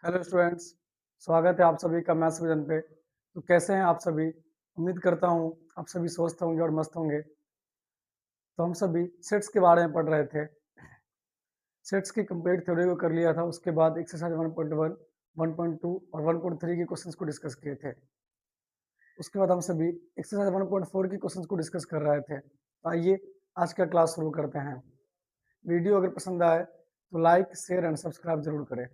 Hello students, स्वागत है आप सभी का मैथ्स विजन पे। तो कैसे हैं आप सभी? उम्मीद करता हूँ आप सभी स्वस्थ होंगे और मस्त होंगे। तो हम सभी सेट्स के बारे में पढ़ रहे थे। सेट्स की कंप्लीट थ्योरी को कर लिया था, उसके बाद एक्सरसाइज 1.1, 1.2 और 1.3 के क्वेश्चंस को डिस्कस किए थे। उसके बाद हम सभी एक्सरसाइज 1.4 के क्वेश्चंस को डिस्कस कर रहे थे। तो आइए आज का क्लास शुरू करते हैं। वीडियो अगर पसंद आए तो लाइक, शेयर एंड सब्सक्राइब जरूर करें।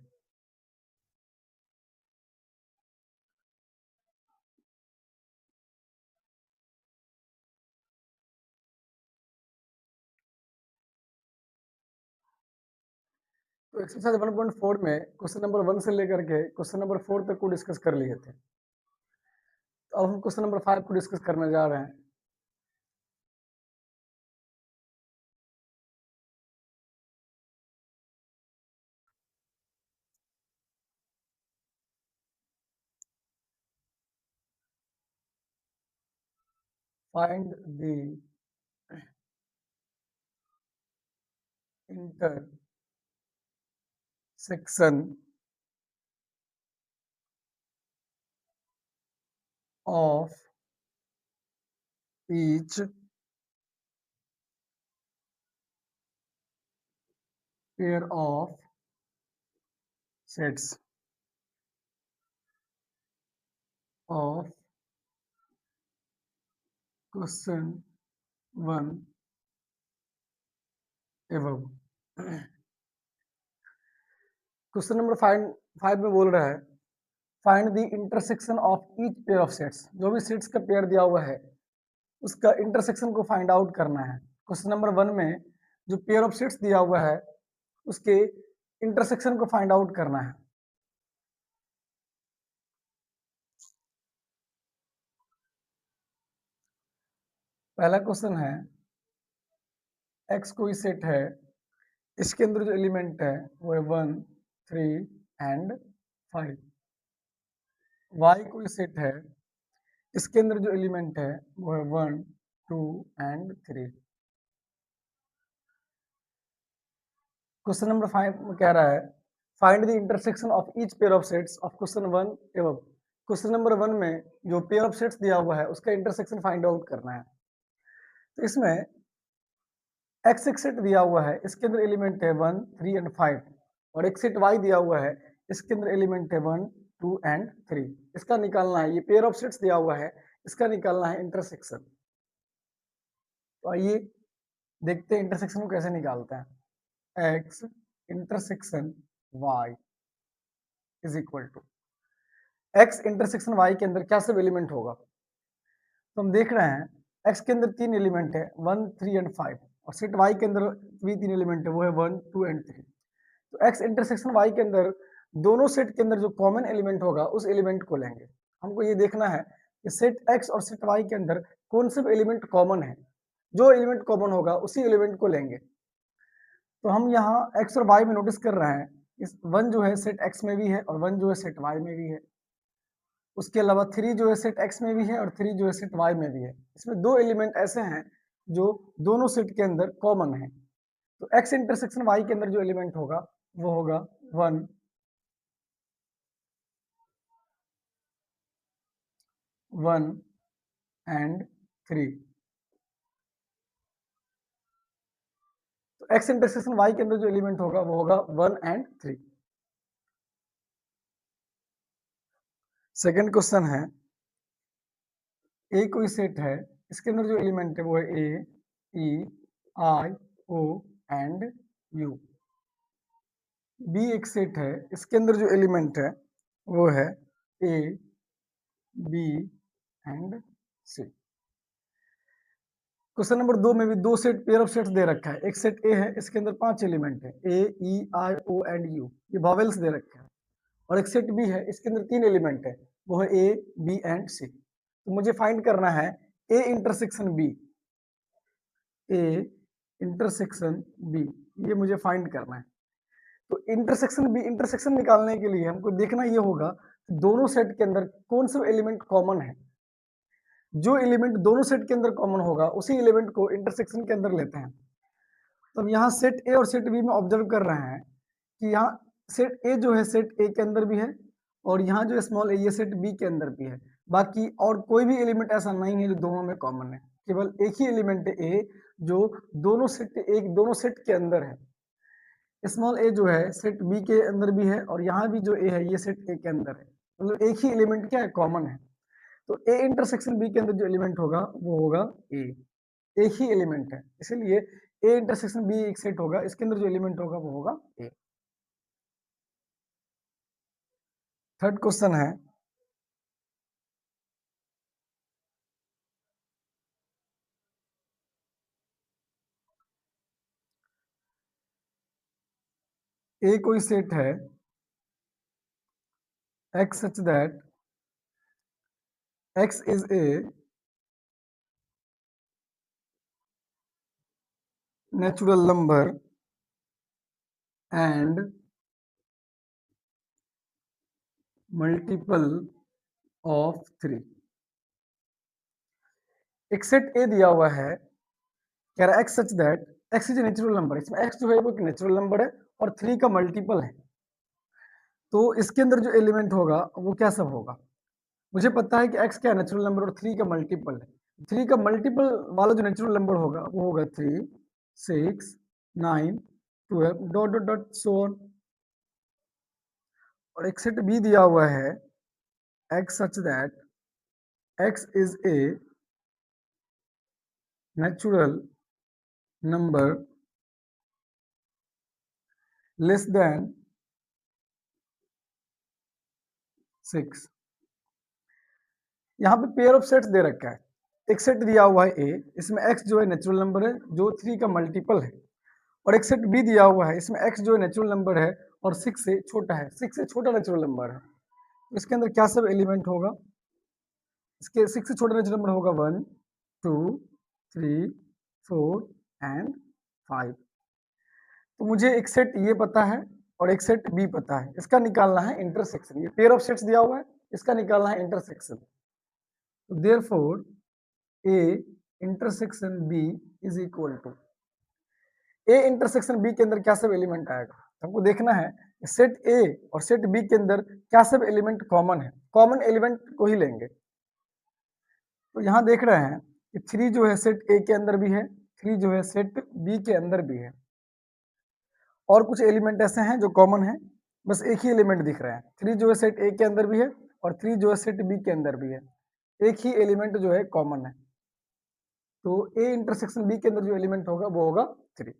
तो एक्सरसाइज 1.4 में क्वेश्चन नंबर 1 से लेकर के क्वेश्चन नंबर 4 तक को डिस्कस कर लिए थे। तो अब हम क्वेश्चन नंबर 5 को डिस्कस करने जा रहे हैं। Find the intersection of each pair of sets of question 1 एवं क्वेश्चन नंबर 5 में बोल रहा है find the intersection of each pair of sets. जो भी सेट्स का पेयर दिया हुआ है उसका इंटरसेक्शन को फाइंड आउट करना है। क्वेश्चन नंबर 1 में जो पेयर ऑफ सेट्स दिया हुआ है उसके इंटरसेक्शन को फाइंड आउट करना है। पहला क्वेश्चन है एक्स कोई सेट है, इसके अंदर जो एलिमेंट है वो है 1, 3 एंड 5। वाई कोई सेट है, इसके अंदर जो एलिमेंट है वो है 1, 2 एंड 3। क्वेश्चन नंबर 5 में कह रहा है find the intersection of each pair of sets of question 1 एवं क्वेश्चन नंबर 1 में जो पेयर ऑफ सेट्स दिया हुआ है उसका इंटरसेक्शन फाइंड आउट करना है। तो इसमें एक्स एक सेट दिया हुआ है, इसके अंदर एलिमेंट है 1, 3 एंड 5 और एक सेट वाई दिया हुआ है, इसके अंदर एलिमेंट है 1, 2 एंड 3। इसका निकालना है, ये पेयर ऑफ सेट्स दिया हुआ है, इसका निकालना है इंटरसेक्शन। तो आइए देखते हैं इंटरसेक्शन को कैसे निकालते हैं। X intersection Y is equal to X intersection Y के अंदर क्या सब एलिमेंट होगा। तो हम देख रहे हैं एक्स के अंदर 3 एलिमेंट है 1, 3 एंड 5 और सेट वाई के अंदर भी 3 एलिमेंट है वो है 1, 2 एंड 3। तो एक्स इंटरसेक्शन वाई के अंदर दोनों सेट के अंदर जो कॉमन एलिमेंट होगा उस एलिमेंट को लेंगे। हमको ये देखना है कि सेट एक्स और सेट वाई के अंदर कौन से एलिमेंट कॉमन है, जो एलिमेंट कॉमन होगा उसी एलिमेंट को लेंगे। तो हम यहाँ एक्स और वाई में नोटिस कर रहे हैं इस 1 जो है सेट एक्स में भी है और 1 जो है सेट वाई में भी है। उसके अलावा 3 जो है सेट एक्स में भी है और 3 जो है सेट वाई में भी है। इसमें दो एलिमेंट ऐसे हैं जो दोनों सेट के अंदर कॉमन है। तो एक्स इंटरसेक्शन वाई के अंदर जो एलिमेंट होगा वो होगा 1, 1 एंड 3। तो एक्स इंटरसेक्शन वाई के अंदर जो एलिमेंट होगा वो होगा 1 एंड 3। सेकंड क्वेश्चन है ए कोई सेट है, इसके अंदर जो एलिमेंट है वो है A, E, I, O and U. B एक सेट है, इसके अंदर जो एलिमेंट है वो है A, B and C. Question number 2 में भी दो सेट पेयर ऑफ सेट्स दे रखा है। एक सेट ए है, इसके अंदर 5 एलिमेंट है A, E, I, O and you, ये वॉवेल्स दे रखे हैं। और एक सेट बी है, इसके अंदर 3 एलिमेंट है वो है ए, बी एंड सी। तो मुझे फाइंड करना है A intersection B, A intersection B, ये मुझे फाइंड करना है। तो इंटरसेक्शन बी, इंटरसेक्शन निकालने के लिए हमको देखना ये होगा कि दोनों सेट के अंदर कौन सा एलिमेंट कॉमन है। जो एलिमेंट दोनों सेट के अंदर कॉमन होगा उसी एलिमेंट को इंटरसेक्शन के अंदर लेते हैं। तो अब यहाँ सेट ए और सेट बी में ऑब्जर्व कर रहे हैं कि यहाँ सेट ए जो है सेट ए के अंदर भी है और यहाँ जो स्मॉल ए ये सेट बी के अंदर भी है। बाकी और कोई भी एलिमेंट ऐसा नहीं है जो दोनों में कॉमन है, केवल एक ही एलिमेंट है ए जो दोनों सेट के अंदर है। स्मॉल ए जो है सेट बी के अंदर भी है और यहाँ भी जो ए है ये सेट ए के अंदर है, मतलब एक ही एलिमेंट क्या है, कॉमन है। तो ए इंटरसेक्शन बी के अंदर जो एलिमेंट होगा वो होगा ए, एक ही एलिमेंट है, इसीलिए ए इंटरसेक्शन बी एक सेट होगा, इसके अंदर जो एलिमेंट होगा वो होगा ए। थर्ड क्वेश्चन है ए कोई सेट है x such that x is a natural number and multiple of 3। एक सेट ए दिया हुआ है, कह रहा है x such that x is natural number, इसमें x जो है वो एक नेचुरल नंबर है और 3 का मल्टीपल है। तो इसके अंदर जो एलिमेंट होगा वो क्या सब होगा, मुझे पता है कि x क्या नेचुरल नंबर और 3 का मल्टीपल है। 3 का मल्टीपल वाला जो नेचुरल नंबर होगा वो होगा 3, 6, 9, 12 dot dot dot so on. और एक सेट बी दिया हुआ है x such that x is a natural number less than 6। यहाँ पे पेयर ऑफ सेट्स दे रखा है, एक सेट दिया हुआ है a, इसमें x जो है नेचुरल नंबर है जो 3 का मल्टीपल है, और एक सेट b दिया हुआ है, इसमें x जो है नेचुरल नंबर है और 6 से छोटा है, 6 से छोटा नेचुरल नंबर है। तो इसके अंदर क्या सब एलिमेंट होगा, इसके 6 से छोटा नेचुरल नंबर होगा 1, 2, 3, 4 एंड 5। तो मुझे एक सेट ये पता है और एक सेट बी पता है, इसका निकालना है इंटरसेक्शन। ये पेयर ऑफ सेट्स दिया हुआ है, इसका निकालना है इंटरसेक्शन। तो therefore A intersection B is equal to, A intersection B के अंदर क्या सब एलिमेंट आएगा, हमको देखना है सेट ए और सेट बी के अंदर क्या सब एलिमेंट कॉमन है, कॉमन एलिमेंट को ही लेंगे। तो यहाँ देख रहे हैं कि 3 जो है सेट ए के अंदर भी है, 3 जो है सेट बी के अंदर भी है, और कुछ एलिमेंट ऐसे हैं जो कॉमन है, बस एक ही एलिमेंट दिख रहे हैं। 3 जो है सेट ए के अंदर भी है और 3 जो है सेट बी के अंदर भी है, एक ही एलिमेंट जो है कॉमन है। तो ए इंटरसेक्शन बी के अंदर जो एलिमेंट होगा वो होगा 3।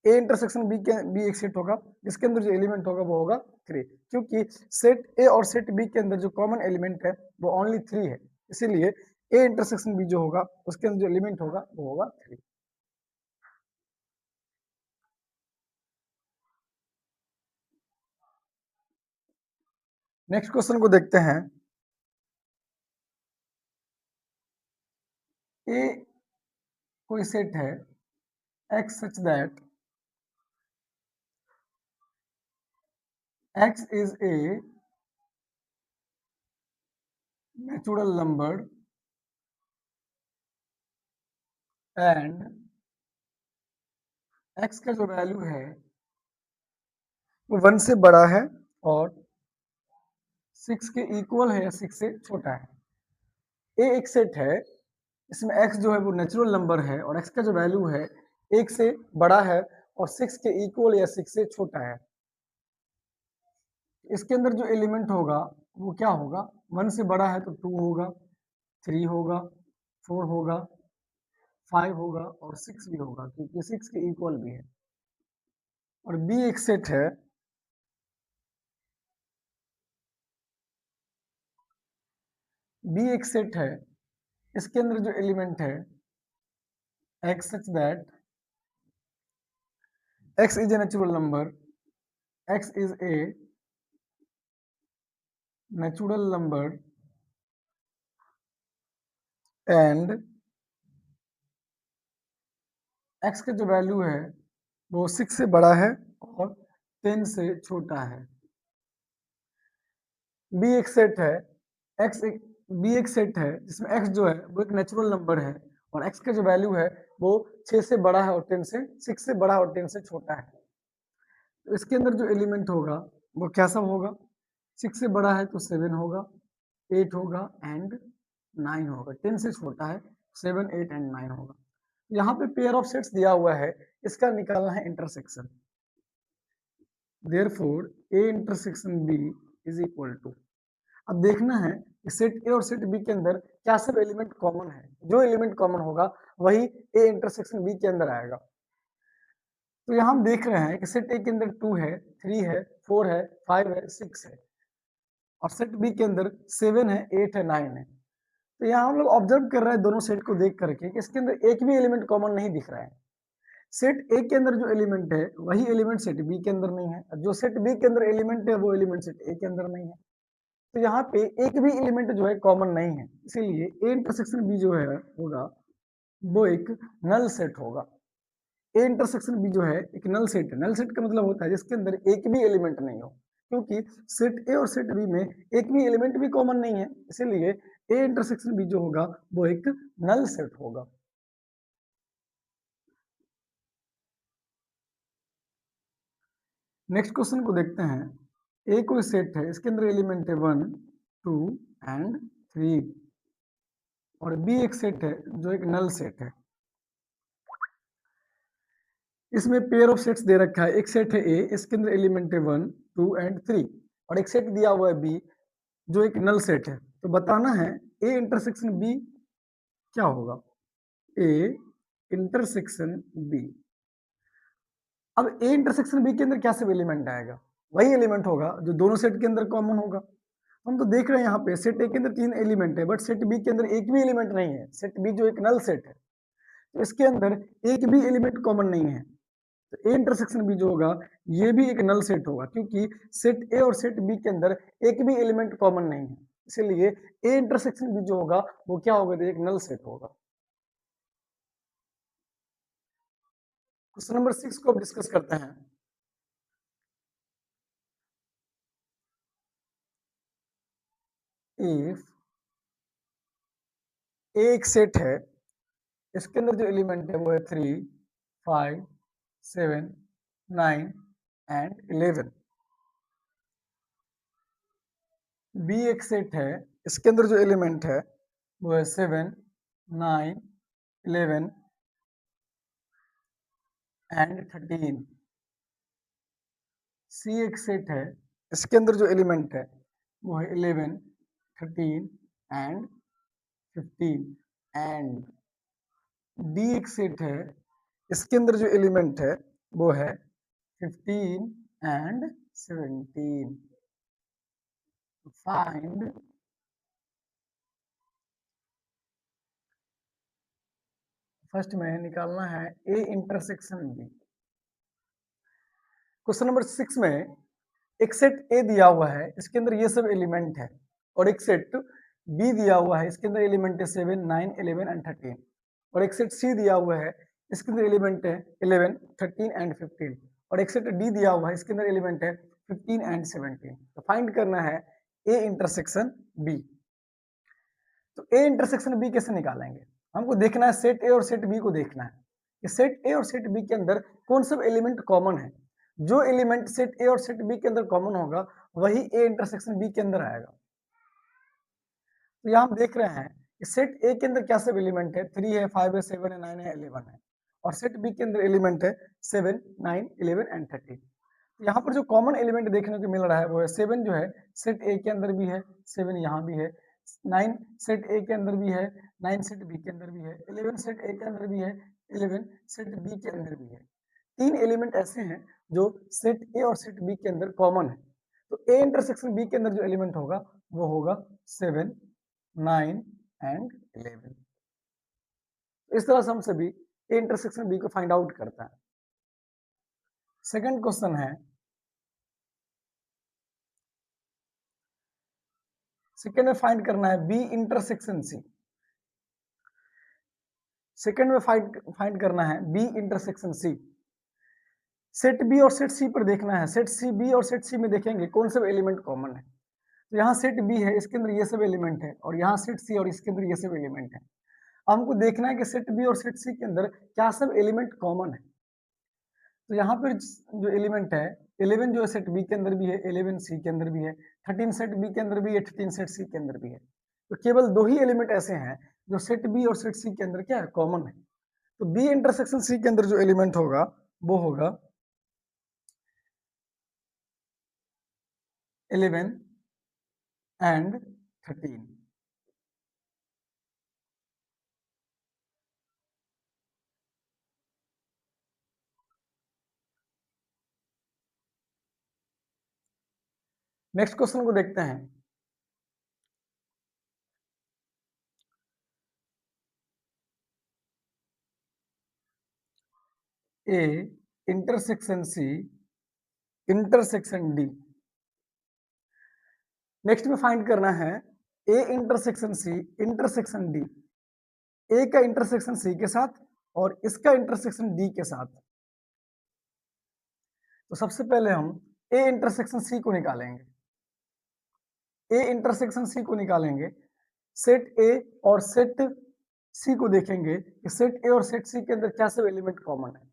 ए इंटरसेक्शन बी एक सेट होगा जिसके अंदर जो एलिमेंट होगा वो होगा 3, क्योंकि सेट ए और सेट बी के अंदर जो कॉमन एलिमेंट है वो ओनली 3 है, इसीलिए ए इंटरसेक्शन बी जो होगा उसके अंदर जो एलिमेंट होगा वो होगा 3। नेक्स्ट क्वेश्चन को देखते हैं। ए कोई सेट है x such that x is a natural number and x का जो वैल्यू है वो 1 से बड़ा है और 6 के इक्वल है या 6 से छोटा है। ए एक सेट है, इसमें x जो है वो नेचुरल नंबर है और x का जो वैल्यू है 1 से बड़ा है और 6 के इक्वल या 6 से छोटा है। इसके अंदर जो एलिमेंट होगा वो क्या होगा, 1 से बड़ा है तो 2 होगा, 3 होगा, 4 होगा, 5 होगा और 6 भी होगा क्योंकि 6 के इक्वल भी है। और बी एक सेट है, बी एक सेट है, इसके अंदर जो एलिमेंट है x such that x is a natural number, x is a natural number and x का जो वैल्यू है वो 6 से बड़ा है और 10 से छोटा है। बी एक सेट है, बी एक सेट है जिसमें x जो है वो एक नेचुरल नंबर है और x का जो वैल्यू है वो 6 से बड़ा है और 10 से 6 से बड़ा और 10 से छोटा है। तो इसके अंदर जो एलिमेंट होगा वो क्या सब होगा? 6 से बड़ा है तो 7 होगा, 8 होगा एंड 9 होगा। 10 से छोटा है 7, 8 एंड 9 होगा। यहाँ पे पेयर ऑफ सेट्स दिया हुआ है, इसका निकालना है intersection. Therefore A intersection B is equal to, अब देखना है कि सेट ए और सेट बी के अंदर क्या सब एलिमेंट कॉमन है। जो एलिमेंट कॉमन होगा वही ए इंटरसेक्शन बी के अंदर आएगा। तो यहाँ हम देख रहे हैं कि सेट ए के अंदर 2 है, 3 है, 4 है, 5 है, 6 है और सेट बी के अंदर 7 है, 8 है, 9 है। तो यहाँ हम लोग ऑब्जर्व कर रहे हैं दोनों सेट को देख करके कि इसके अंदर एक भी एलिमेंट कॉमन नहीं दिख रहा है। सेट ए के अंदर जो एलिमेंट है वही एलिमेंट सेट बी के अंदर नहीं है, जो सेट बी के अंदर एलिमेंट है वो एलिमेंट सेट ए के अंदर नहीं है। तो यहाँ पे एक भी एलिमेंट जो है कॉमन नहीं है, इसीलिए ए इंटरसेक्शन बी जो है होगा वो एक नल सेट होगा। ए इंटरसेक्शन बी जो है एक नल सेट है। नल सेट का मतलब होता है जिसके अंदर एक भी एलिमेंट नहीं हो, क्योंकि सेट ए और सेट बी में एक भी एलिमेंट भी कॉमन नहीं है, इसीलिए ए इंटरसेक्शन बी जो होगा वो एक नल सेट होगा। नेक्स्ट क्वेश्चन को देखते हैं। ए कोई सेट है, इसके अंदर एलिमेंट है 1, 2 एंड 3 और बी एक सेट है जो एक नल सेट है। इसमें पेयर ऑफ सेट्स दे रखा है। एक सेट है ए, इसके अंदर एलिमेंट है 1, 2 एंड 3 और एक सेट दिया हुआ है बी जो एक नल सेट है। तो बताना है ए इंटरसेक्शन बी क्या होगा। ए इंटरसेक्शन बी, अब ए इंटरसेक्शन बी के अंदर क्या सब एलिमेंट आएगा? वही एलिमेंट होगा जो दोनों सेट के अंदर कॉमन होगा। हम तो देख रहे हैं यहाँ पे सेट ए के अंदर 3 एलिमेंट है, बट सेट बी के अंदर एक भी एलिमेंट नहीं है। सेट बी जो एक नल सेट है, तो इसके अंदर एक भी एलिमेंट कॉमन नहीं है। तो ए इंटरसेक्शन बी जो होगा ये भी एक नल सेट होगा, क्योंकि सेट ए और सेट बी के अंदर एक भी एलिमेंट कॉमन नहीं है, इसलिए ए इंटरसेक्शन बी जो होगा वो क्या होगा? तो एक नल सेट होगा। क्वेश्चन नंबर 6 को अब डिस्कस करते हैं। इफ एक सेट है, इसके अंदर जो एलिमेंट है वो है 3, 5, 7, 9 एंड 11। बी एक सेट है, इसके अंदर जो एलिमेंट है वो है 7, 9, 11 एंड 13। सी एक सेट है, इसके अंदर जो एलिमेंट है वो है 11, 13 एंड 15 एंड डी एक सेट है, इसके अंदर जो एलिमेंट है वो है 15 एंड 17। फाइंड फर्स्ट में निकालना है A intersection B. Question number 6 में एक सेट ए दिया हुआ है, इसके अंदर ये सब एलिमेंट है और एक सेट बी दिया हुआ है, इसके अंदर एलिमेंट है 7, 9, 11 एंड 13 और एक सेट सी दिया हुआ है, इसके अंदर एलिमेंट है 11, 13 एंड 15 और एक सेट डी दिया हुआ है, इसके अंदर एलिमेंट है 15 एंड 17। तो फाइंड करना है ए इंटरसेक्शन बी। तो ए इंटरसेक्शन बी कैसे निकालेंगे? हमको देखना है सेट ए और सेट बी को देखना है कि सेट ए और सेट बी के अंदर कौन सब एलिमेंट कॉमन है। जो एलिमेंट सेट ए और सेट बी के अंदर कॉमन होगा वही ए इंटरसेक्शन बी के अंदर आएगा। तो यहाँ हम देख रहे हैं कि सेट ए के अंदर क्या सब एलिमेंट है? 3 है, 5 है, 7 है, 9 है, 11 है और सेट बी के अंदर एलिमेंट है 7, 9, 11 एंड 13। यहाँ पर जो कॉमन एलिमेंट देखने को मिल रहा है वो है 7 जो है सेट ए के अंदर भी है, 7 यहाँ भी है, 9 सेट ए के अंदर भी है, 9 सेट बी के अंदर भी है, 11 सेट ए के अंदर भी है, 11 सेट बी के अंदर भी है। 3 एलिमेंट ऐसे हैं जो सेट ए और सेट बी के अंदर कॉमन है। तो ए इंटरसेक्शन बी के अंदर जो एलिमेंट होगा वो होगा 7, 9 एंड 11। इस तरह से हम सभी ए इंटरसेक्शन बी को फाइंड आउट करता है। सेकंड क्वेश्चन है, सेकंड में फाइंड करना है बी इंटरसेक्शन सी। सेकंड में फाइंड करना है B intersection C. Set B और सेट सी पर देखना है। सेट सी बी और सेट सी में देखेंगे कौन सब एलिमेंट कॉमन है। तो यहाँ सेट बी है, इसके अंदर ये सब एलिमेंट है और यहाँ सेट सी और इसके अंदर ये सब एलिमेंट है। हमको देखना है कि सेट बी और सेट सी के अंदर क्या सब एलिमेंट कॉमन है। तो यहाँ पर जो एलिमेंट है 11 जो है सेट बी के अंदर भी है, 11 सी के अंदर भी है, 13 सेट बी के अंदर भी है, 13 सेट सी के अंदर भी है। तो केवल 2 ही एलिमेंट ऐसे हैं जो सेट बी और सेट सी के अंदर क्या है, कॉमन है। तो बी इंटरसेक्शन सी के अंदर जो एलिमेंट होगा वो होगा 11 एंड 13। नेक्स्ट क्वेश्चन को देखते हैं। A intersection C intersection D. Next में फाइंड करना है A intersection C intersection D. A का इंटरसेक्शन सी के साथ और इसका इंटरसेक्शन डी के साथ। तो सबसे पहले हम ए इंटरसेक्शन सी को निकालेंगे। ए इंटरसेक्शन सी को निकालेंगे, सेट ए और सेट सी को देखेंगे कि सेट ए और सेट सी के अंदर क्या सब एलिमेंट कॉमन है।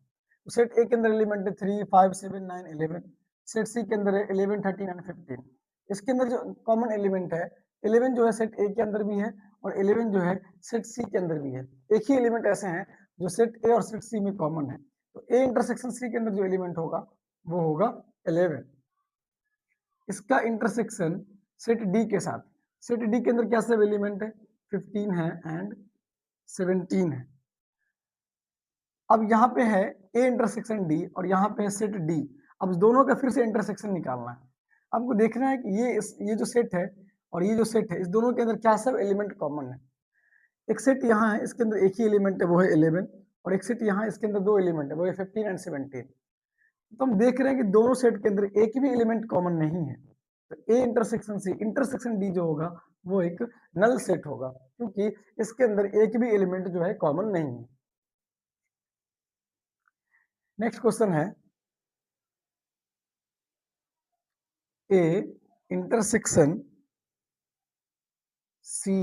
तो सेट ए के अंदर एलिमेंट है 3, 5, 7, 9, 11। सेट सी के अंदर है 11, 13 एंड 15। इसके अंदर जो कॉमन एलिमेंट है 11 जो है सेट ए के अंदर भी है और 11 जो है सेट सी के अंदर भी है। एक ही एलिमेंट ऐसे हैं जो सेट ए और सेट सी में कॉमन है। तो ए इंटरसेक्शन सी के अंदर जो एलिमेंट होगा वो होगा 11। इसका इंटरसेक्शन सेट डी के साथ। सेट डी के अंदर क्या सब एलिमेंट है, 15 है एंड 17 है। अब यहाँ पे है ए इंटरसेक्शन डी और यहाँ पे है सेट डी। अब दोनों का फिर से इंटरसेक्शन निकालना है। आपको देखना है कि ये जो सेट है और ये जो सेट है, इस दोनों के अंदर क्या सब एलिमेंट कॉमन है। एक सेट यहाँ है, इसके अंदर एक ही एलिमेंट है, वो है 11। और एक सेट यहाँ, इसके अंदर 2 एलिमेंट है, वो है 15 एंड 17। तो हम देख रहे हैं कि दोनों सेट के अंदर एक भी एलिमेंट कॉमन नहीं है। तो A intersection C intersection D जो होगा वो एक नल सेट होगा, क्योंकि इसके अंदर एक भी एलिमेंट जो है कॉमन नहीं है। नेक्स्ट क्वेश्चन है ए इंटरसेक्शन सी।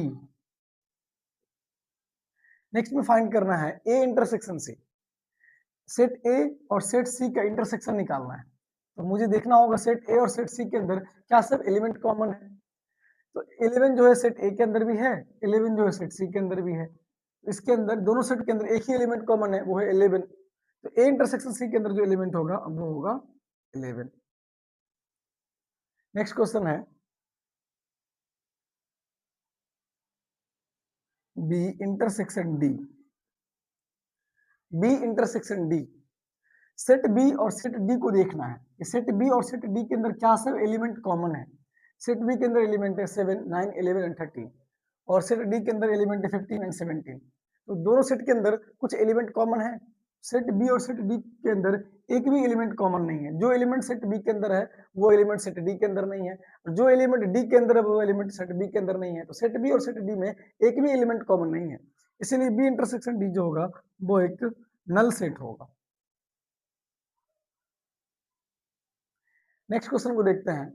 नेक्स्ट में फाइंड करना है ए इंटरसेक्शन सी। सेट ए और सेट सी का इंटरसेक्शन निकालना है। तो मुझे देखना होगा सेट ए और सेट सी के अंदर क्या सब एलिमेंट कॉमन है। तो 11 जो है सेट ए के अंदर भी है, 11 जो है सेट सी के अंदर भी है। इसके अंदर दोनों सेट के अंदर एक ही एलिमेंट कॉमन है, वो है 11। तो ए इंटरसेक्शन सी के अंदर जो एलिमेंट होगा वो होगा 11। नेक्स्ट क्वेश्चन है B intersection D. B intersection D. Set B और सेट डी को देखना है कि सेट बी और सेट डी के अंदर क्या सब एलिमेंट कॉमन है। सेट बी के अंदर एलिमेंट है 7, 9, 11 एंड 13 और सेट डी के अंदर एलिमेंट है 15 एंड 17। तो दोनों सेट के अंदर कुछ एलिमेंट कॉमन है। सेट बी और सेट डी के अंदर एक भी एलिमेंट कॉमन नहीं है। जो एलिमेंट सेट बी के अंदर है वो एलिमेंट सेट डी के अंदर नहीं है, और जो एलिमेंट डी के अंदर है वो एलिमेंट सेट बी के अंदर नहीं है। तो सेट बी और सेट डी में एक भी एलिमेंट कॉमन नहीं है, इसीलिए बी इंटरसेक्शन डी जो होगा वो एक नल सेट होगा। नेक्स्ट क्वेश्चन को देखते हैं।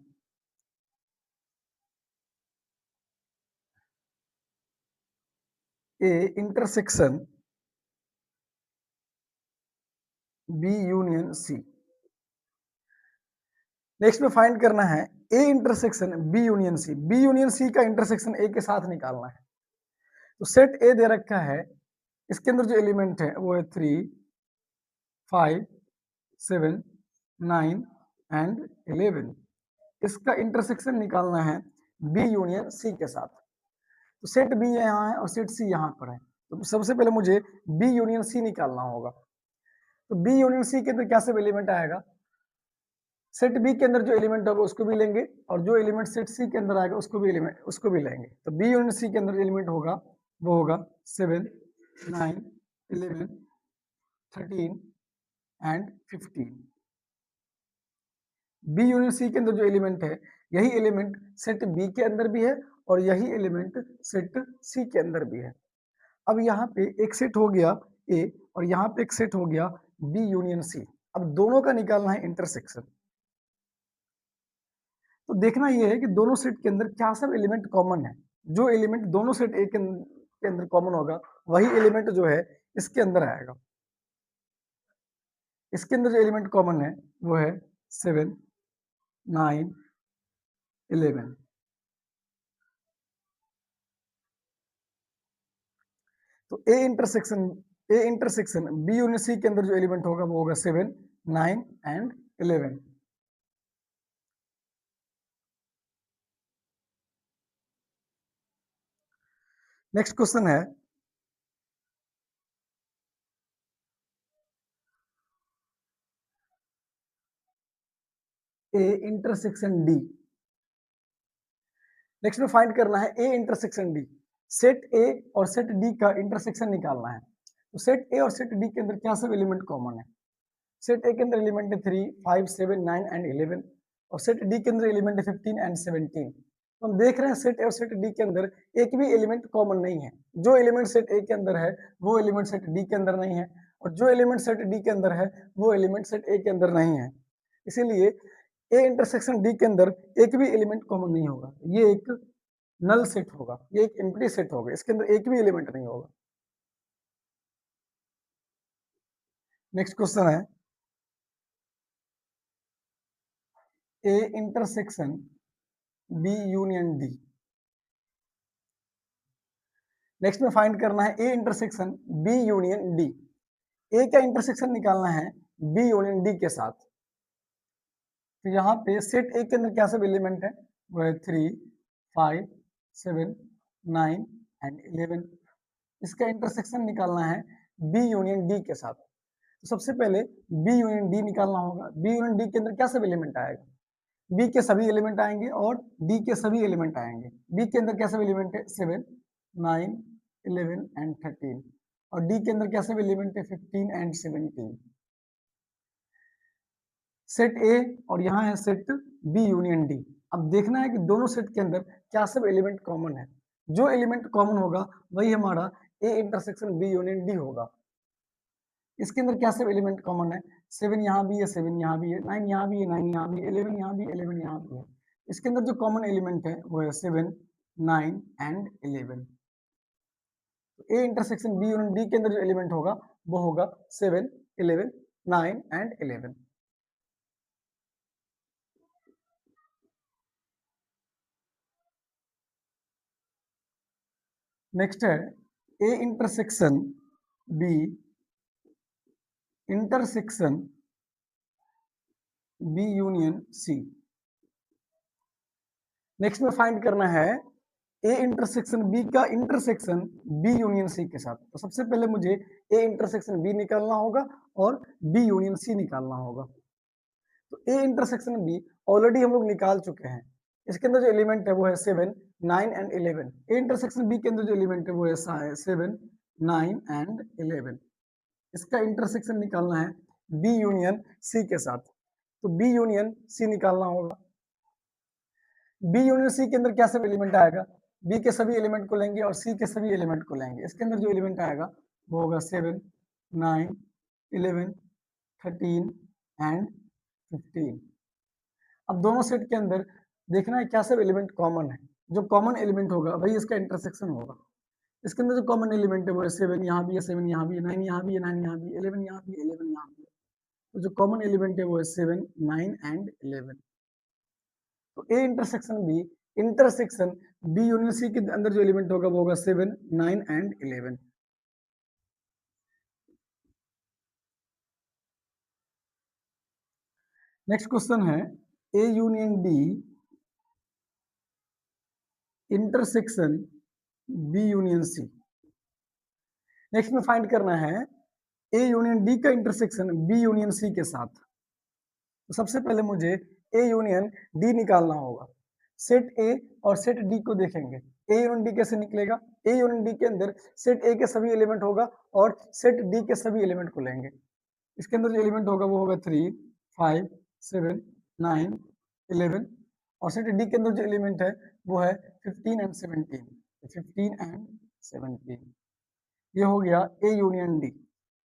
A intersection B union C. Next में फाइंड करना है A intersection B union C. B union C का इंटरसेक्शन ए के साथ निकालना है। तो सेट ए दे रखा है, इसके अंदर जो एलिमेंट है वो है 3, 5, 7, 9 एंड 11। इसका इंटरसेक्शन निकालना है बी यूनियन सी के साथ। तो सेट बी यहाँ है और सेट सी यहाँ पर है। तो सबसे पहले मुझे बी यूनियन सी निकालना होगा। तो बी यूनियन सी के अंदर क्या सब एलिमेंट आएगा, सेट बी के अंदर जो एलिमेंट होगा उसको भी लेंगे और जो एलिमेंट सेट सी के अंदर आएगा उसको भी लेंगे। तो बी यूनियन सी के अंदर एलिमेंट होगा वो होगा 7, 9, 11, 13 एंड 15। बी यूनियन सी के अंदर जो एलिमेंट है यही एलिमेंट सेट बी के अंदर भी है और यही एलिमेंट सेट सी के अंदर भी है। अब यहाँ पे एक सेट हो गया ए और यहाँ पे एक सेट हो गया बी यूनियन सी। अब दोनों का निकालना है इंटरसेक्शन। तो देखना यह है कि दोनों सेट के अंदर क्या सब एलिमेंट कॉमन है। जो एलिमेंट दोनों सेट ए के अंदर कॉमन होगा वही एलिमेंट जो है इसके अंदर आएगा। इसके अंदर जो एलिमेंट कॉमन है वो है 7, 9, 11। तो A intersection B union C के अंदर जो एलिमेंट होगा वो होगा 7, 9 एंड 11। नेक्स्ट क्वेश्चन है ए इंटरसेक्शन डी। नेक्स्ट में फाइंड करना है ए इंटरसेक्शन डी। सेट ए और सेट डी का इंटरसेक्शन निकालना है। तो सेट ए और सेट डी के अंदर क्या सब एलिमेंट कॉमन है? सेट ए के अंदर एलिमेंट है 3, 5, 7, 9 एंड 11 और सेट डी के अंदर एलिमेंट है 15 एंड 17। तो हम देख रहे हैं सेट ए और सेट डी के अंदर एक भी एलिमेंट कॉमन नहीं है। जो एलिमेंट सेट ए के अंदर है वो एलिमेंट सेट डी के अंदर नहीं है और जो एलिमेंट सेट डी के अंदर है वो एलिमेंट सेट ए के अंदर नहीं है। इसीलिए ए इंटरसेक्शन डी के अंदर एक भी एलिमेंट कॉमन नहीं होगा। ये एक नल सेट होगा, ये एक एम्प्टी सेट होगा, इसके अंदर एक भी एलिमेंट नहीं होगा। नेक्स्ट क्वेश्चन है A intersection B union D. Next में फाइंड करना है A intersection B union D. A का इंटरसेक्शन निकालना है बी यूनियन डी के साथ। तो यहाँ पे सेट ए के अंदर क्या सब एलिमेंट है? वो है 3, 5, 7, 9 एंड 11। इसका इंटरसेक्शन निकालना है बी यूनियन डी के साथ। तो सबसे पहले बी यूनियन डी निकालना होगा। बी यूनियन डी के अंदर क्या सब एलिमेंट आएगा? बी के सभी एलिमेंट आएंगे और डी के सभी एलिमेंट आएंगे। बी के अंदर क्या सब एलिमेंट है? 7, 9, 11 एंड 13 और डी के अंदर क्या सब एलिमेंट है? 15 एंड 17। सेट ए और यहाँ है सेट बी यूनियन डी। अब देखना है कि दोनों सेट के अंदर क्या सब एलिमेंट कॉमन है। जो एलिमेंट कॉमन होगा वही हमारा A intersection B union D होगा। इसके अंदर क्या सब एलिमेंट कॉमन है? 7 यहाँ भी है, 7 यहाँ भी है, 9 यहाँ भी है, 9 यहाँ भी है, 11 यहाँ भी, 11 यहाँ भी है। इसके अंदर जो कॉमन एलिमेंट है वो है 7, 9 एंड 11। तो A intersection B union D के अंदर जो एलिमेंट होगा वो होगा 7, 11, 9 एंड 11। नेक्स्ट है A intersection B intersection B union C. Next में फाइंड करना है ए इंटरसेक्शन बी का इंटरसेक्शन बी यूनियन सी के साथ। तो सबसे पहले मुझे ए इंटरसेक्शन बी निकालना होगा और बी यूनियन सी निकालना होगा। तो ए इंटरसेक्शन बी ऑलरेडी हम लोग निकाल चुके हैं। इसके अंदर जो एलिमेंट है वो है 7, 9 एंड 11। ए इंटरसेक्शन बी के अंदर जो एलिमेंट है वो है 7, 9 एंड 11। इसका इंटरसेक्शन निकालना है बी यूनियन सी के साथ। तो बी यूनियन सी निकालना होगा। बी यूनियन सी के अंदर क्या सब एलिमेंट आएगा? बी के सभी एलिमेंट को लेंगे और सी के सभी एलिमेंट को लेंगे। इसके अंदर जो एलिमेंट आएगा वो होगा 7, 9, 11, 13 एंड 15। अब दोनों सेट के अंदर देखना है क्या सब एलिमेंट कॉमन है। जो कॉमन एलिमेंट होगा वही इसका इंटरसेक्शन होगा। इसके अंदर जो कॉमन एलिमेंट है वो है 7 यहाँ भी है, 7 यहाँ भी है, 9 यहाँ भी है, 9 यहाँ भी है, 11 यहाँ भी है, 11 यहाँ भी है। तो जो कॉमन एलिमेंट है वो है 7, 9 एंड 11। तो A intersection B union C के अंदर जो एलिमेंट होगा वो होगा 7, 9 एंड 11। नेक्स्ट क्वेश्चन है A union D intersection B union C. Next में फाइंड करना है ए यूनियन डी का इंटरसेक्शन बी यूनियन सी के साथ। तो सबसे पहले मुझे ए यूनियन डी निकालना होगा। सेट ए और सेट डी को देखेंगे। ए यूनियन डी कैसे निकलेगा? ए यूनियन डी के अंदर सेट ए के सभी एलिमेंट होगा और सेट डी के सभी एलिमेंट को लेंगे। इसके अंदर जो एलिमेंट होगा वो होगा 3, 5, 7, 9, 11 और सेट डी के अंदर जो एलिमेंट है वो है 15 एंड 17। 15 एंड 17 ये हो गया ए यूनियन डी।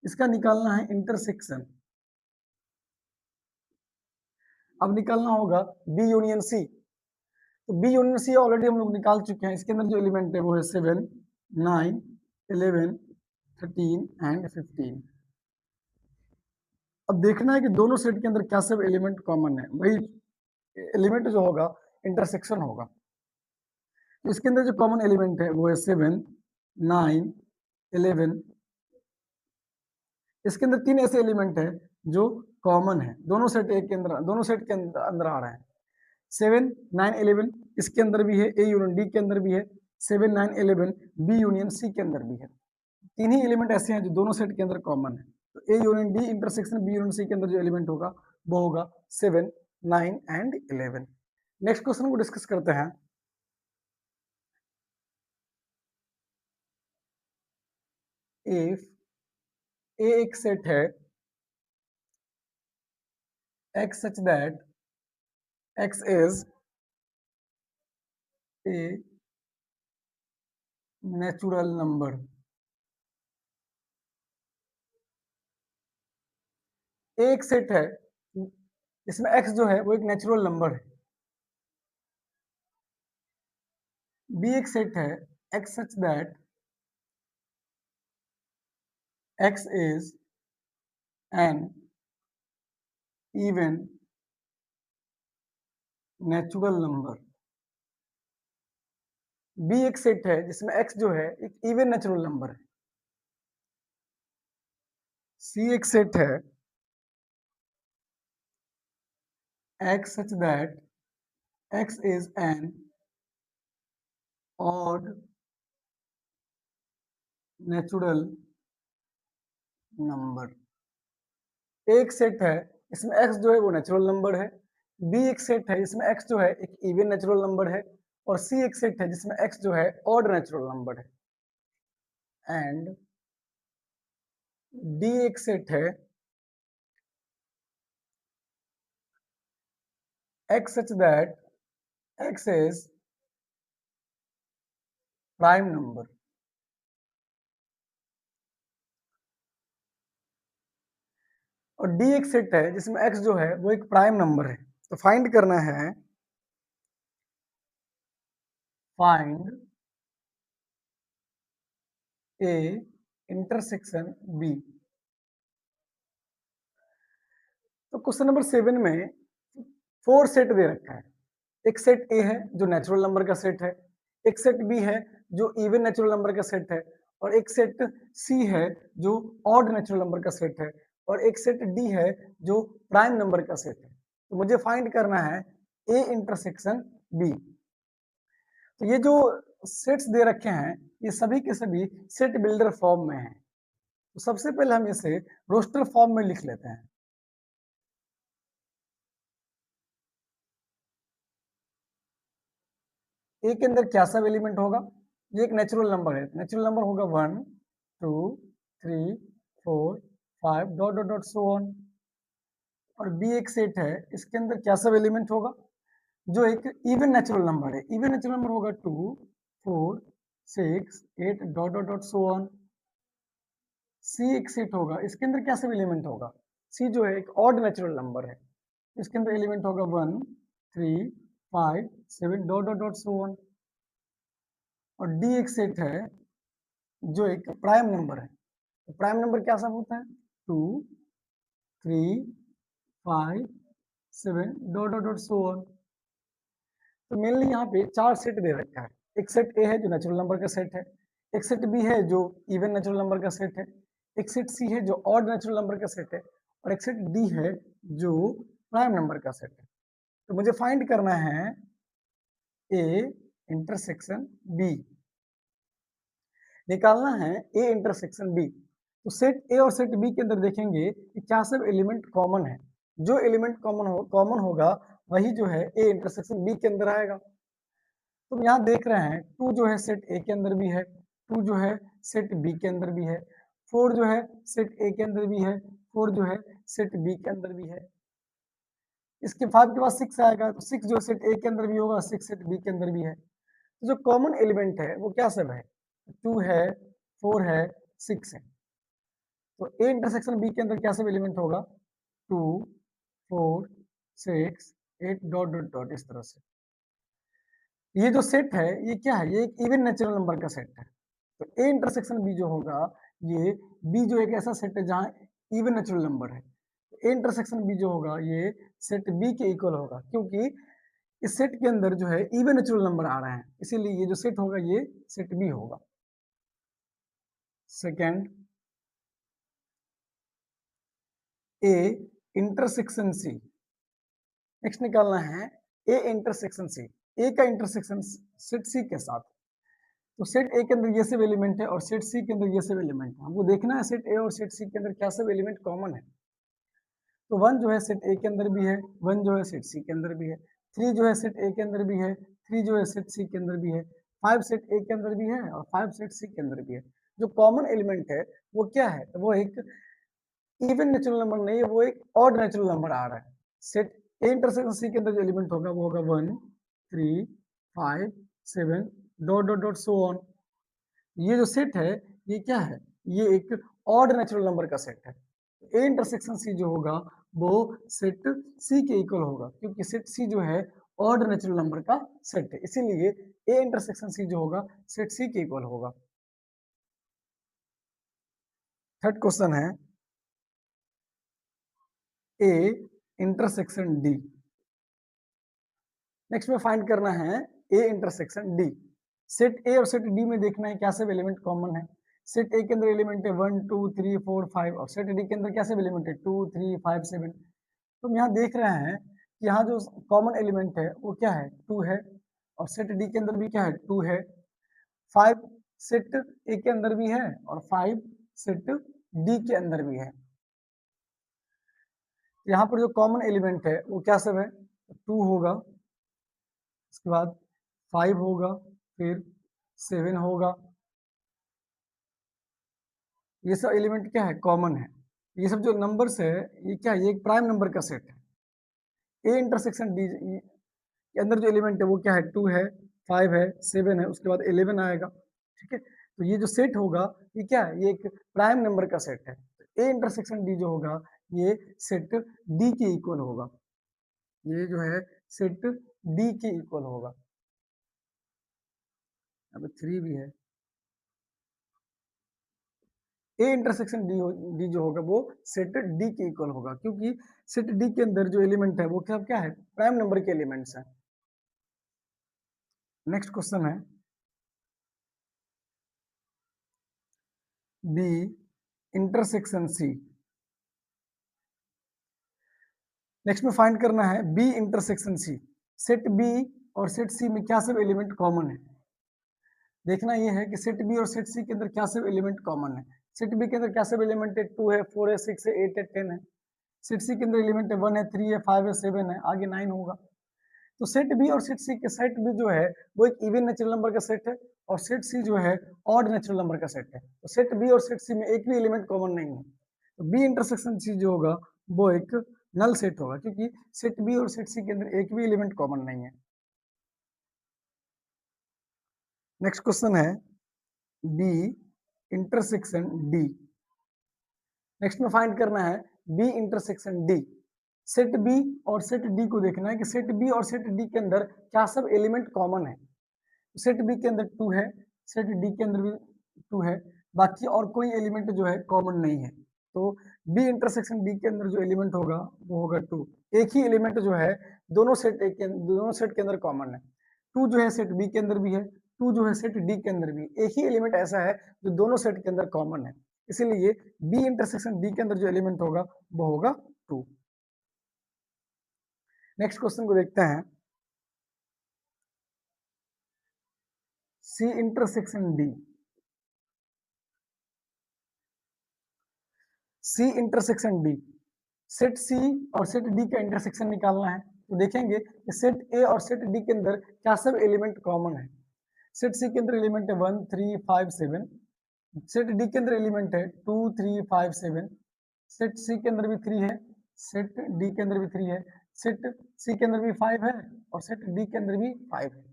इसका निकालना है इंटरसेक्शन। अब निकालना होगा बी यूनियन सी। तो बी यूनियन सी ऑलरेडी हम लोग निकाल चुके हैं। इसके अंदर जो एलिमेंट है वो है 7, 9, 11, 13 एंड 15। अब देखना है कि दोनों सेट के अंदर क्या सब एलिमेंट कॉमन है, वही एलिमेंट जो होगा इंटरसेक्शन होगा। तो इसके अंदर जो कॉमन एलिमेंट है वो है 7, 9, 11। इसके अंदर 3 ऐसे एलिमेंट है जो कॉमन है, दोनों सेट एक के अंदर, दोनों सेट के अंदर आ रहे हैं। 7, 9, 11 इसके अंदर भी है, ए यूनियन डी के अंदर भी है। 7, 9, 11 बी यूनियन सी के अंदर भी है। तीन ही एलिमेंट ऐसे हैं जो दोनों सेट के अंदर कॉमन है। तो A union D intersection B union C के अंदर जो एलिमेंट होगा वो होगा 7, 9 एंड 11। नेक्स्ट क्वेश्चन को डिस्कस करते हैं। इफ ए एक सेट है x such that x is a natural number, एक सेट है इसमें x जो है वो एक नेचुरल नंबर है। बी एक सेट है x such that x is an even natural number. B एक सेट है जिसमें x जो है एक इवन नेचुरल नंबर है। सी एक सेट है x such that x is an odd natural number. एक सेट है इसमें x जो है वो नेचुरल नंबर है। बी एक सेट है जिसमें x जो है एक इवन नेचुरल नंबर है। और सी एक सेट है जिसमें x जो है ऑड नेचुरल नंबर है। एंड डी एक सेट है x such that x is prime number. और डी एक सेट है जिसमें x जो है वो एक प्राइम नंबर है। तो फाइंड करना है, फाइंड ए इंटरसेक्शन बी। तो क्वेश्चन नंबर 7 में 4 सेट दे रखा है। एक सेट ए है जो नेचुरल नंबर का सेट है, एक सेट बी है जो इवन नेचुरल नंबर का सेट है, और एक सेट सी है जो ऑड नेचुरल नंबर का सेट है, और एक सेट डी है जो प्राइम नंबर का सेट है। तो मुझे फाइंड करना है ए इंटरसेक्शन बी। तो ये जो सेट्स दे रखे हैं ये सभी के सभी सेट बिल्डर फॉर्म में हैं। तो सबसे पहले हम इसे रोस्टर फॉर्म में लिख लेते हैं। ए के अंदर क्या सब एलिमेंट होगा, ये एक नेचुरल नंबर है, नेचुरल नंबर होगा 1, 2, 3, 4, 5 dot dot dot so on. और बी एक सेट है, इसके अंदर क्या सब एलिमेंट होगा, जो एक इवन नेचुरल नंबर है, इवन नेचुरल नंबर होगा 2, 4, 6, 8 dot dot dot so on. C एक सेट होगा, इसके अंदर क्या सब एलिमेंट होगा, सी जो है एक ऑड नेचुरल नंबर है, इसके अंदर एलिमेंट होगा 1, 3, 5, 7 dot dot dot so on. और डी एक सेट है जो एक प्राइम नंबर है। तो प्राइम नंबर क्या सब होता है, 2, 3, 5, 7 dot dot dot so on. तो मेनली यहाँ पे 4 सेट दे रखा है। एक सेट ए है जो नेचुरल नंबर का सेट है, एक सेट बी है जो इवन नेचुरल नंबर का सेट है, एक सेट सी है जो ऑड नेचुरल नंबर का सेट है, और एक सेट डी है जो प्राइम नंबर का सेट है। तो मुझे फाइंड करना है ए इंटरसेक्शन बी, निकालना है ए इंटरसेक्शन बी। तो सेट ए और सेट बी के अंदर देखेंगे कि क्या सब एलिमेंट कॉमन है। जो एलिमेंट कॉमन होगा वही जो है ए इंटरसेक्शन बी के अंदर आएगा। तो यहाँ देख रहे हैं 2 जो है सेट ए के अंदर भी है, 2 जो है सेट बी के अंदर भी है, 4 जो है सेट ए के अंदर भी है, 4 जो है सेट बी के अंदर भी है। इसके 5 के बाद 6 आएगा, तो 6 जो सेट ए के अंदर भी होगा, 6 सेट बी के अंदर भी है। तो जो कॉमन एलिमेंट है वो क्या सब है, 2 है, 4 है, 6 है। तो ए इंटरसेक्शन बी के अंदर क्या सब एलिमेंट होगा, 2, 4, 6, 8 डॉट डॉट डॉट, इस तरह से। ये जो सेट है ये क्या है, ये एक इवन नेचुरल नंबर का सेट है। तो ए इंटरसेक्शन बी जो होगा, ये बी जो एक ऐसा सेट है जहाँ इवन नेचुरल नंबर है। ए इंटरसेक्शन बी जो होगा ये सेट बी के इक्वल होगा, क्योंकि इस सेट के अंदर जो है इवन नेचुरल नंबर आ रहे हैं, इसीलिए ये जो सेट होगा ये सेट बी होगा। Second, A intersection C. Next निकालना है ए इंटरसेक्शन सी। ए का इंटरसेक्शन सेट सी के साथ, तो सेट ए के अंदर ये सब एलिमेंट है और सेट सी के अंदर ये सब एलिमेंट है। हमको देखना है सेट ए और सेट सी के अंदर क्या सब एलिमेंट कॉमन है। तो 1 जो है सेट ए के अंदर भी है, 1 जो है सेट सी के अंदर भी है, 3 जो है सेट ए के अंदर भी है, 3 जो है सेट सी के अंदर भी है, 5 सेट ए के अंदर भी है और 5 सेट सी के अंदर भी है। जो कॉमन एलिमेंट है वो क्या है, तो वो एक इवन नेचुरल नंबर नहीं है, वो एक ऑड नेचुरल नंबर आ रहा है। सेट ए इंटरसेक्शन सी के अंदर जो एलिमेंट होगा वो होगा 1 3 5 7 dot dot dot so on. ये जो सेट है ये क्या है, ये एक ऑड नेचुरल नंबर का सेट है। ए इंटरसेक्शन सी जो होगा वो सेट सी के इक्वल होगा, क्योंकि सेट सी जो है ऑड नेचुरल नंबर का सेट है, इसीलिए ए इंटरसेक्शन सी जो होगा सेट सी के इक्वल होगा। थर्ड क्वेश्चन है ए इंटरसेक्शन डी। नेक्स्ट में फाइंड करना है ए इंटरसेक्शन डी। सेट ए और सेट डी में देखना है क्या सब एलिमेंट कॉमन है। सेट ए के अंदर एलिमेंट है 1 2 3 4 5 और सेट डी के अंदर क्या सब एलिमेंट है 2 3 5 7। तो हम यहाँ देख रहे हैं कि यहाँ जो कॉमन एलिमेंट है वो क्या है 2 है और सेट डी के अंदर भी क्या है 2 है। 5 सेट ए के अंदर भी है और 5 सेट डी के अंदर भी है। यहाँ पर जो कॉमन एलिमेंट है वो क्या सब है 2 होगा, उसके बाद 5 होगा, फिर 7 होगा। ये सब एलिमेंट क्या है कॉमन है। ये सब जो नंबर्स है ये क्या है, ये एक प्राइम नंबर का सेट है। ए इंटरसेक्शन डी के अंदर जो एलिमेंट है वो क्या है 2 है, 5 है, 7 है, उसके बाद 11 आएगा। ठीक है, तो ये जो सेट होगा ये क्या है, ये एक प्राइम नंबर का सेट है। ए इंटरसेक्शन डी जो होगा ये सेट डी के इक्वल होगा, ये जो है सेट डी के इक्वल होगा। अब 3 भी है। ए इंटरसेक्शन डी जो होगा वो सेट डी के इक्वल होगा, क्योंकि सेट डी के अंदर जो एलिमेंट है वो क्या क्या है प्राइम नंबर के एलिमेंट्स हैं। नेक्स्ट क्वेश्चन है बी इंटरसेक्शन सी। नेक्स्ट में फाइंड करना है B intersection C. Set B और सेट सी में क्या सब एलिमेंट कॉमन है। देखना ये है कि सेट बी और सेट सी के अंदर क्या सब एलिमेंट कॉमन है। सेट बी के अंदर क्या सब एलिमेंट है 2 है, 4 है, 6 है, 8 है, 10 है। सेट सी के अंदर एलिमेंट है 1 है, 3 है, 5 है, 7 है, आगे 9 होगा। तो सेट बी और सेट सी के सेट बी जो है वो एक इवन नेचुरल नंबर का सेट है और सेट सी जो है ऑड नेचुरल नंबर का सेट है। तो सेट बी और सेट सी में एक भी एलिमेंट कॉमन नहीं है, तो बी इंटरसेक्शन सी जो होगा वो एक नल सेट होगा, क्योंकि सेट बी और सेट सी के अंदर एक भी एलिमेंट कॉमन नहीं है। नेक्स्ट क्वेश्चन है बी इंटरसेक्शन डी। नेक्स्ट में फाइंड करना है B intersection D. Set B और सेट डी को देखना है कि सेट बी और सेट डी के अंदर क्या सब एलिमेंट कॉमन है। सेट बी के अंदर 2 है, सेट डी के अंदर भी 2 है, बाकी और कोई एलिमेंट जो है कॉमन नहीं है। तो बी इंटरसेक्शन डी के अंदर जो एलिमेंट होगा वो होगा 2। एक ही एलिमेंट जो है दोनों सेट के अंदर कॉमन है। 2 जो है सेट बी के अंदर भी है, 2 जो है सेट डी के अंदर भी। एक ही एलिमेंट ऐसा है जो दोनों सेट के अंदर कॉमन है, इसीलिए बी इंटरसेक्शन डी के अंदर जो एलिमेंट होगा वो होगा 2। नेक्स्ट क्वेश्चन को देखते हैं C intersection D. C intersection D, set C और सेट डी का इंटरसेक्शन निकालना है। तो देखेंगे कि सेट ए और सेट डी के अंदर क्या सब एलिमेंट कॉमन है। सेट सी के अंदर एलिमेंट है 1 3 5 7, सेट डी के अंदर एलिमेंट है 2 3 5 7, सेट सी के अंदर भी 3 है, सेट डी के अंदर भी 3 है, सेट सी के अंदर भी 5 है और सेट डी के अंदर भी 5 है,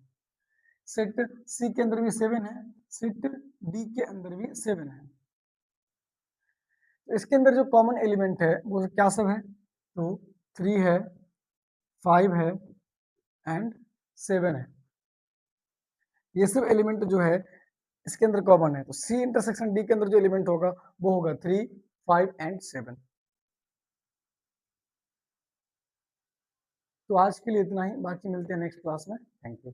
सेट सी के अंदर भी 7 है, सेट डी के अंदर भी 7 है। तो इसके अंदर जो कॉमन एलिमेंट है वो क्या सब है, तो 3 है, 5 है एंड 7 है। ये सब एलिमेंट जो है इसके अंदर कॉमन है। तो सी इंटरसेक्शन डी के अंदर जो एलिमेंट होगा वो होगा 3 5 एंड 7। तो आज के लिए इतना ही, बाकी मिलते हैं नेक्स्ट क्लास में। Thank you.